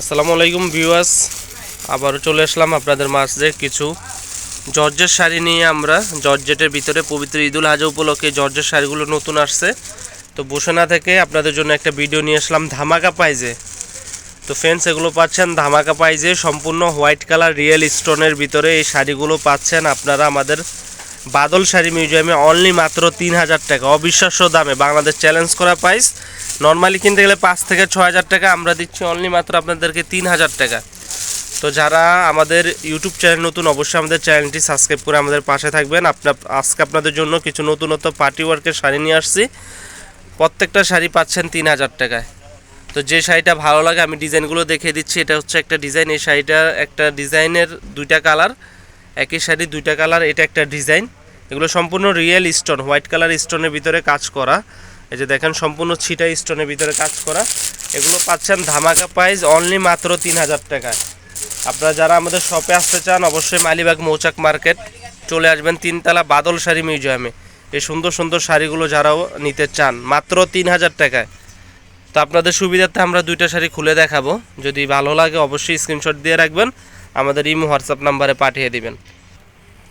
আসসালামু আলাইকুম ভিউয়ার্স, আবারও চলে আসলাম আপনাদের মাঝে কিছু জর্জের শাড়ি নিয়ে। আমরা জর্জেটের ভিতরে পবিত্র ঈদুল আজহা উপলক্ষে জর্জের শাড়িগুলো নতুন আসছে, তো বসে না থেকে আপনাদের জন্য একটা ভিডিও নিয়ে আসলাম ধামাকা প্রাইজে। তো ফ্রেন্ডস, এগুলো পাচ্ছেন ধামাকা প্রাইজে, সম্পূর্ণ হোয়াইট কালার রিয়েল স্টোনের ভিতরে এই শাড়িগুলো পাচ্ছেন আপনারা আমাদের বাদল শাড়ি মিউজিয়ামে অনলি মাত্র ৩,০০০ টাকা, অবিশ্বাস্য দামে। বাংলাদেশ চ্যালেঞ্জ করা প্রাইস, নর্মালি কিনতে গেলে ৫ থেকে ৬,০০০ টাকা, আমরা দিচ্ছি অনলি মাত্র আপনাদেরকে ৩,০০০ টাকা। তো যারা আমাদের ইউটিউব চ্যানেল নতুন, অবশ্যই আমাদের চ্যানেলটি সাবস্ক্রাইব করে আমাদের পাশে থাকবেন। আজকে আপনাদের জন্য কিছু নতুনত্ব পার্টি ওয়ার্কের শাড়ি নিয়ে আসছি। প্রত্যেকটা শাড়ি পাচ্ছেন ৩,০০০ টাকায়। তো যে শাড়িটা ভালো লাগে আমি ডিজাইনগুলো দেখিয়ে দিচ্ছি। এটা হচ্ছে একটা ডিজাইন, এই শাড়িটা একটা ডিজাইনের দুইটা কালার, একই শাড়ি দুইটা কালার, এটা একটা ডিজাইন। এগুলো সম্পূর্ণ রিয়েল স্টোন, হোয়াইট কালার স্টোনের ভিতরে কাজ করা। এই যে দেখেন, সম্পূর্ণ ছিটা স্টোনের ভিতরে কাজ করা। এগুলো পাচ্ছেন ধামাকা প্রাইস অনলি মাত্র ৩,০০০ টাকায়। আপনারা যারা আমাদের শপে আসতে চান, অবশ্যই মালিবাগ মৌচাক মার্কেট চলে আসবেন, 3তলা বাদল শাড়ি মিউজিয়ামে। এই সুন্দর সুন্দর শাড়িগুলো যারাও নিতে চান মাত্র ৩,০০০ টাকায়। তো আপনাদের সুবিধার্থে আমরা দুইটা শাড়ি খুলে দেখাবো, যদি ভালো লাগে অবশ্যই স্ক্রিনশট দিয়ে রাখবেন, আমাদের ইমো হোয়াটসঅ্যাপ নাম্বারে পাঠিয়ে দিবেন।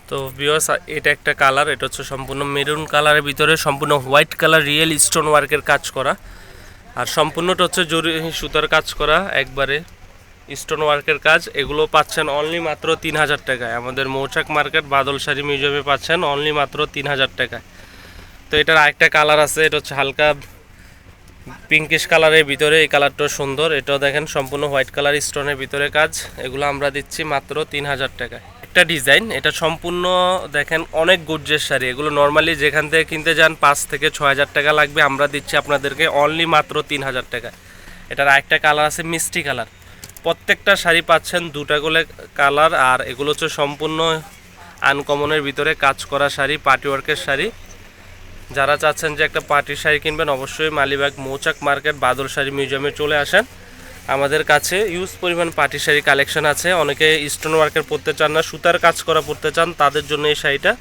তো ভিউয়ার্স, এটা একটা কালার, এটা হচ্ছে সম্পূর্ণ মেরুন কালারের ভিতরে সম্পূর্ণ হোয়াইট কালার রিয়েল স্টোন ওয়ার্কের কাজ করা, আর সম্পূর্ণটা হচ্ছে জরি সুতার কাজ করা, একবারে স্টোন ওয়ার্কের কাজ। এগুলো পাচ্ছেন অনলি মাত্র ৩,০০০ টাকায়। আমাদের মৌচাক মার্কেট বাদল শাড়ি মিউজিয়ামে পাচ্ছেন অনলি মাত্র ৩,০০০ টাকায়। তো এটার আরেকটা কালার আছে, এটা হচ্ছে হালকা পিঙ্কিশ কালারের ভিতরে, এই কালারটাও সুন্দর। এটাও দেখেন সম্পূর্ণ হোয়াইট কালার স্টোনের ভিতরে কাজ। এগুলো আমরা দিচ্ছি মাত্র ৩,০০০ টাকায়। একটা ডিজাইন, এটা সম্পূর্ণ দেখেন অনেক গর্জের শাড়ি। এগুলো নর্মালি যেখান থেকে কিনতে যান ৫ থেকে ৬,০০০ টাকা লাগবে, আমরা দিচ্ছি আপনাদেরকে অনলি মাত্র ৩,০০০ টাকায়। এটার আরেকটা কালার আছে মিষ্টি কালার। প্রত্যেকটা শাড়ি পাচ্ছেন দুটা করে কালার, আর এগুলো হচ্ছে সম্পূর্ণ আনকমনের ভিতরে কাজ করা শাড়ি, পার্টি ওয়ার্কের শাড়ি। যারা চাচ্ছেন যে একটা পার্টির শাড়ি কিনবেন, অবশ্যই মালিবাগ মৌচাক মার্কেট বাদল শাড়ি মিউজিয়ামে চলে আসেন। আমাদের কাছে ইউজ পরিমাণ পার্টি শাড়ি কালেকশন আছে। অনেকে স্টোন ওয়ার্কের পরতে চান না, সুতার কাজ করা পরতে চান, তাদের জন্য এই শাড়িটা।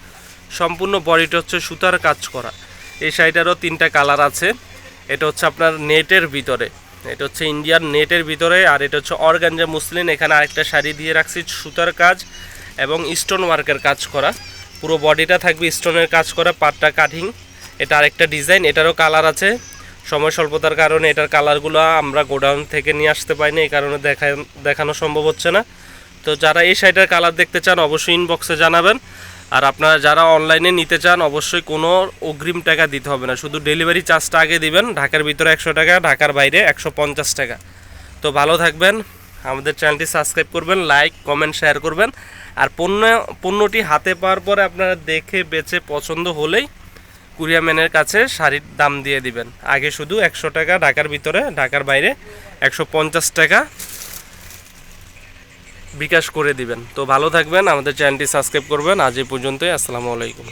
সম্পূর্ণ বডিটা হচ্ছে সুতার কাজ করা। এই শাড়িটারও 3টা কালার আছে। এটা হচ্ছে আপনার নেটের ভিতরে, এটা হচ্ছে ইন্ডিয়ান নেটের ভিতরে, আর এটা হচ্ছে অর্গানজা মুসলিন। এখানে আরেকটা শাড়ি দিয়ে রাখছি সুতার কাজ এবং স্টোন ওয়ার্কের কাজ করা। পুরো বডিটা থাকবে স্টোনের কাজ করা, পাটটা কাটিং। এটা আরেকটা ডিজাইন, এটারও কালার আছে। সময় স্বল্পতার কারণে এটার কালারগুলো আমরা গোডাউন থেকে নিয়ে আসতে পারি না, এই কারণে দেখানো সম্ভব হচ্ছে না। তো যারা এই শাড়িটার কালার দেখতে চান অবশ্যই ইনবক্সে জানাবেন। আর আপনারা যারা অনলাইনে নিতে চান, অবশ্যই কোনো অগ্রিম টাকা দিতে হবে না, শুধু ডেলিভারি চার্জটা আগে দিবেন। ঢাকার ভিতরে 100 টাকা, ঢাকার বাইরে 150 টাকা। তো ভালো থাকবেন, আমাদের চ্যানেলটি সাবস্ক্রাইব করবেন, লাইক কমেন্ট শেয়ার করবেন। আর পণ্যটি হাতে পাওয়ার পরে আপনারা দেখে বেছে পছন্দ হলেই কুরিয়ারম্যানের কাছে শাড়ির দাম দিয়ে দিবেন। আগে শুধু 100 টাকা ঢাকার ভিতরে, ঢাকার বাইরে 150 টাকা বিকাশ করে দিবেন। তো ভালো থাকবেন, আমাদের চ্যানেলটি সাবস্ক্রাইব করবেন। আজ এই পর্যন্তই, আসসালামু আলাইকুম।